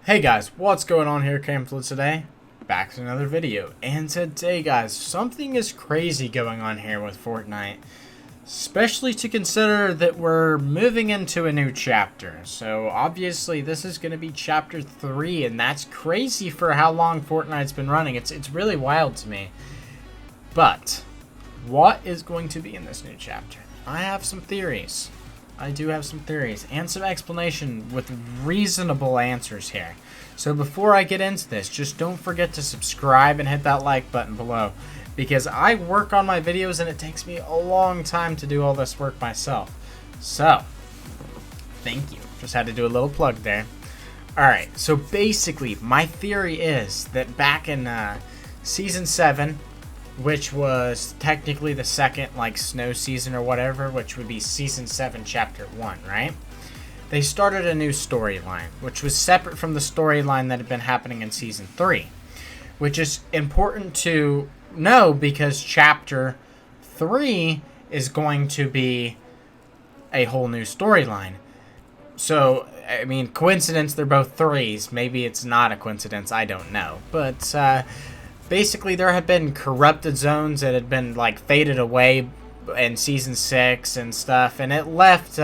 Hey guys, what's going on here, Camflet today? Back to another video, and today guys, something is crazy going on here with Fortnite. Especially to consider that we're moving into a new chapter. So obviously this is going to be chapter 3, and that's crazy for how long Fortnite's been running. It's really wild to me. But what is going to be in this new chapter? I have some theories. I do have some theories and some explanation with reasonable answers here. So before I get into this, just don't forget to subscribe and hit that like button below, because I work on my videos and it takes me a long time to do all this work myself. So, thank you. Just had to do a little plug there. Alright, so basically, my theory is that back in Season 7, which was technically the second, snow season or whatever, which would be Season 7, Chapter 1, right? They started a new storyline, which was separate from the storyline that had been happening in Season 3. Which is important to know because Chapter 3 is going to be a whole new storyline. So, I mean, coincidence, they're both 3s. Maybe it's not a coincidence, I don't know. But, basically, there had been corrupted zones that had been, faded away in Season 6 and stuff, and it left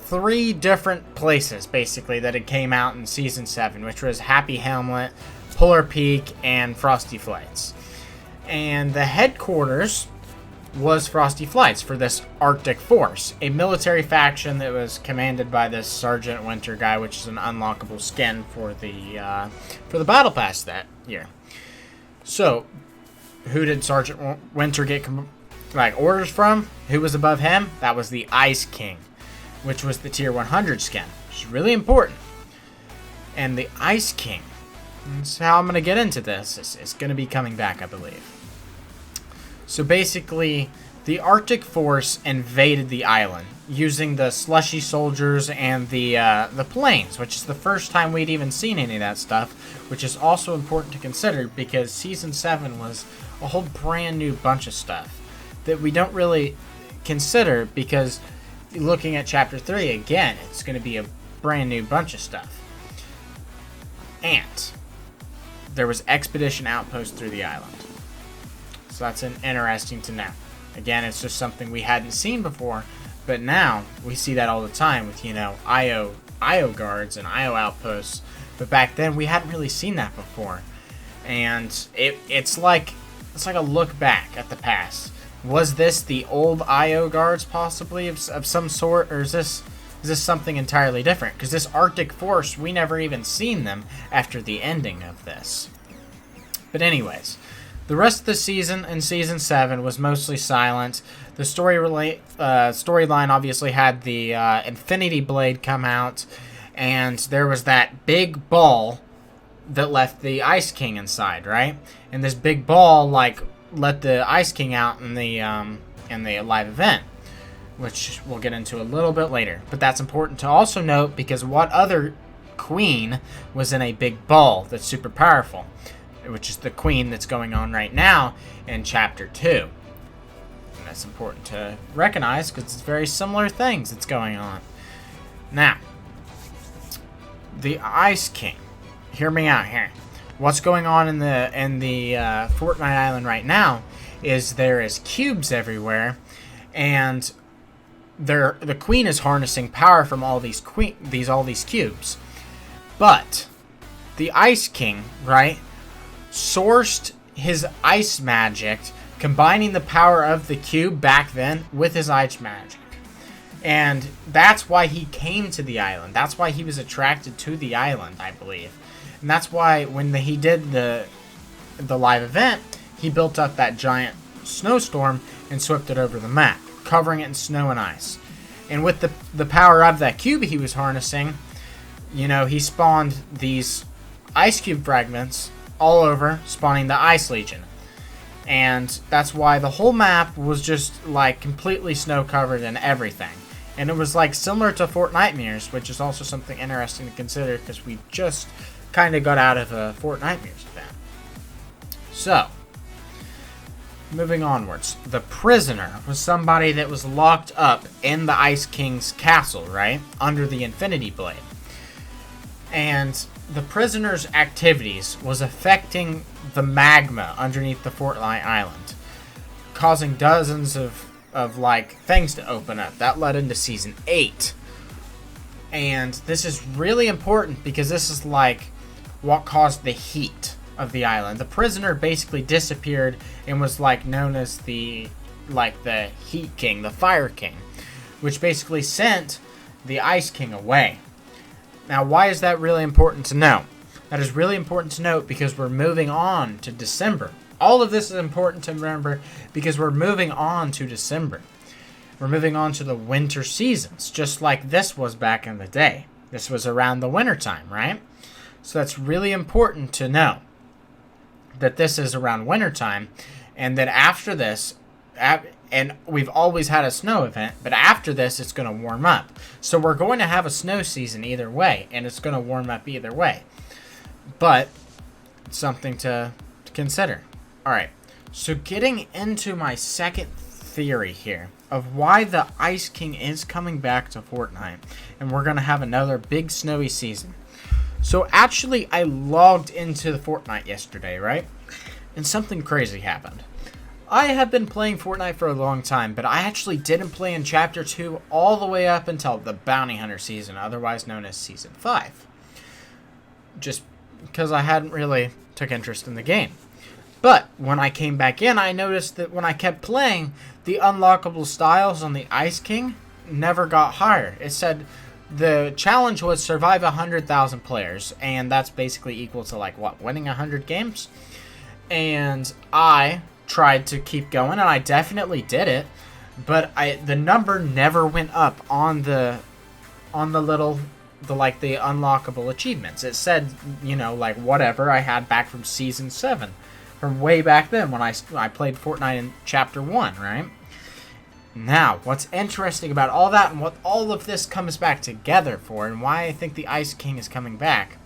3 different places, basically, that had came out in Season 7, which was Happy Hamlet, Polar Peak, and Frosty Flights. And the headquarters was Frosty Flights for this Arctic Force, a military faction that was commanded by this Sergeant Winter guy, which is an unlockable skin for the Battle Pass that year. So, who did Sergeant Winter get orders from? Who was above him? That was the ICEKING, which was the Tier 100 skin, which is really important. And the ICEKING, that's how I'm going to get into this. It's going to be coming back, I believe. So basically, the Arctic Force invaded the island using the slushy soldiers and the planes, which is the first time we'd even seen any of that stuff, which is also important to consider because Season 7 was a whole brand new bunch of stuff that we don't really consider because looking at Chapter 3, again, it's going to be a brand new bunch of stuff. And there was Expedition Outpost through the island. So that's interesting to know. Again, it's just something we hadn't seen before, but now we see that all the time with, IO guards and IO outposts. But back then we hadn't really seen that before. And it's like a look back at the past. Was this the old IO guards possibly of some sort, or is this something entirely different? Because this Arctic Force, we never even seen them after the ending of this. But anyways, the rest of the season in Season 7 was mostly silent. The storyline obviously had the Infinity Blade come out, and there was that big ball that left the Ice King inside, right? And this big ball, let the Ice King out in the live event, which we'll get into a little bit later. But that's important to also note because what other queen was in a big ball that's super powerful? Which is the queen that's going on right now in Chapter 2. And that's important to recognize because it's very similar things that's going on. Now, the Ice King. Hear me out here. What's going on in the Fortnite Island right now is there is cubes everywhere, and the queen is harnessing power from all these cubes. But the Ice King, right, sourced his ice magic, combining the power of the cube back then with his ice magic. And that's why he came to the island. That's why he was attracted to the island, I believe. And that's why when he did the live event, he built up that giant snowstorm and swept it over the map, covering it in snow and ice. And with the power of that cube he was harnessing, he spawned these ice cube fragments all over, spawning the Ice Legion. And that's why the whole map was just completely snow covered and everything. And it was similar to Fortnitemares, which is also something interesting to consider because we just kind of got out of a Fortnitemares event. So, moving onwards. The prisoner was somebody that was locked up in the Ice King's castle, right? Under the Infinity Blade. And the prisoners' activities was affecting the magma underneath the Fortnite island, causing dozens of like things to open up. That led into season 8. And this is really important because this is like what caused the heat of the island. The prisoner basically disappeared and was like known as the Heat King, the Fire King, which basically sent the Ice King away. Now, why is that really important to know? That is really important to note because we're moving on to December. All of this is important to remember because we're moving on to December. We're moving on to the winter seasons, just like this was back in the day. This was around the winter time, right? So that's really important to know that this is around winter time, and that after this, and we've always had a snow event, but after this, it's going to warm up. So we're going to have a snow season either way, and it's going to warm up either way. But it's something to consider. All right, so getting into my second theory here of why the Ice King is coming back to Fortnite, and we're going to have another big snowy season. So actually, I logged into the Fortnite yesterday, right? And something crazy happened. I have been playing Fortnite for a long time, but I actually didn't play in Chapter 2 all the way up until the Bounty Hunter season, otherwise known as Season 5. Just because I hadn't really took interest in the game. But when I came back in, I noticed that when I kept playing, the unlockable styles on the Ice King never got higher. It said the challenge was survive 100,000 players, and that's basically equal to like what, winning 100 games? And I tried to keep going, and I definitely did it, but the number never went up on the unlockable achievements. It said, you know, like whatever I had back from season 7, from way back then when I played Fortnite in Chapter 1, right? Now, what's interesting about all that and what all of this comes back together for, and why I think the Ice King is coming back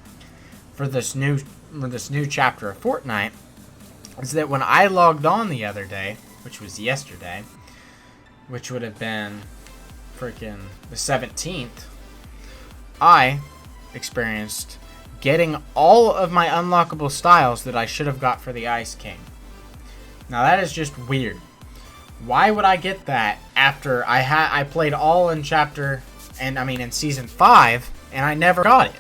for this new chapter of Fortnite, is that when I logged on the other day, which was yesterday, which would have been freaking the 17th, I experienced getting all of my unlockable styles that I should have got for the Ice King. Now that is just weird. Why would I get that after I played all in in season 5, and I never got it?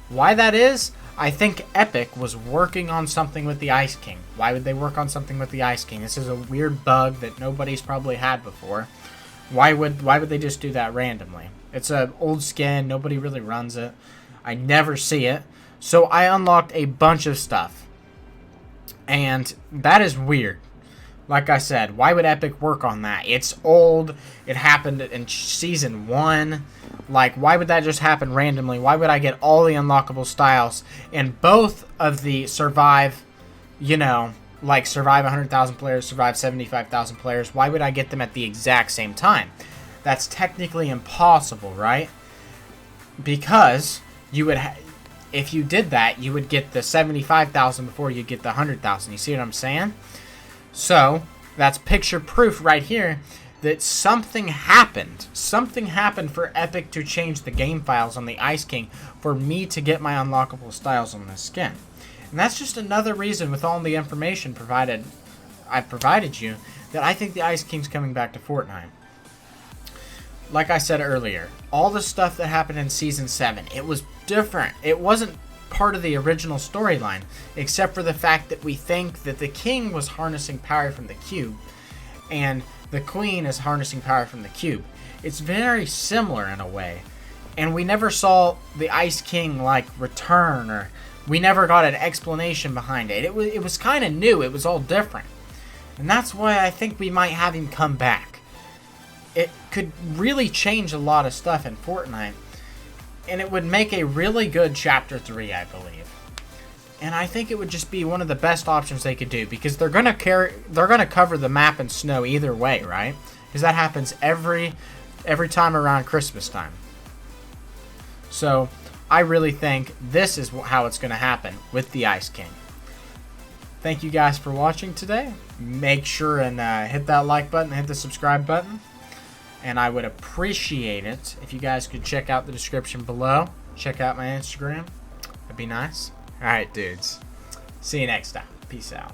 Why that is? I think Epic was working on something with the Ice King. Why would they work on something with the Ice King? This is a weird bug that nobody's probably had before. Why would they just do that randomly? It's an old skin. Nobody really runs it. I never see it. So I unlocked a bunch of stuff. And that is weird. Like I said, why would Epic work on that? It's old. It happened in season 1. Like, why would that just happen randomly? Why would I get all the unlockable styles and both of the survive, survive 100,000 players, survive 75,000 players? Why would I get them at the exact same time? That's technically impossible, right? Because you would, if you did that, you would get the 75,000 before you get the 100,000. You see what I'm saying? So that's picture proof right here that something happened. Something happened for Epic to change the game files on the Ice King for me to get my unlockable styles on this skin. And that's just another reason, with all the information I've provided you, that I think the Ice King's coming back to Fortnite. Like I said earlier, all the stuff that happened in Season 7, it was different. It wasn't part of the original storyline, except for the fact that we think that the king was harnessing power from the cube, and the queen is harnessing power from the cube. It's very similar in a way, and we never saw the Ice King return, or we never got an explanation behind it. It was kind of new. It was all different, and that's why I think we might have him come back. It could really change a lot of stuff in Fortnite, and it would make a really good Chapter 3, I believe. And I think it would just be one of the best options they could do, because they're gonna cover the map in snow either way, right? Because that happens every time around Christmas time. So I really think this is how it's gonna happen with the Ice King. Thank you guys for watching today. Make sure and hit that like button, hit the subscribe button. And I would appreciate it if you guys could check out the description below. Check out my Instagram. That'd be nice. Alright, dudes. See you next time. Peace out.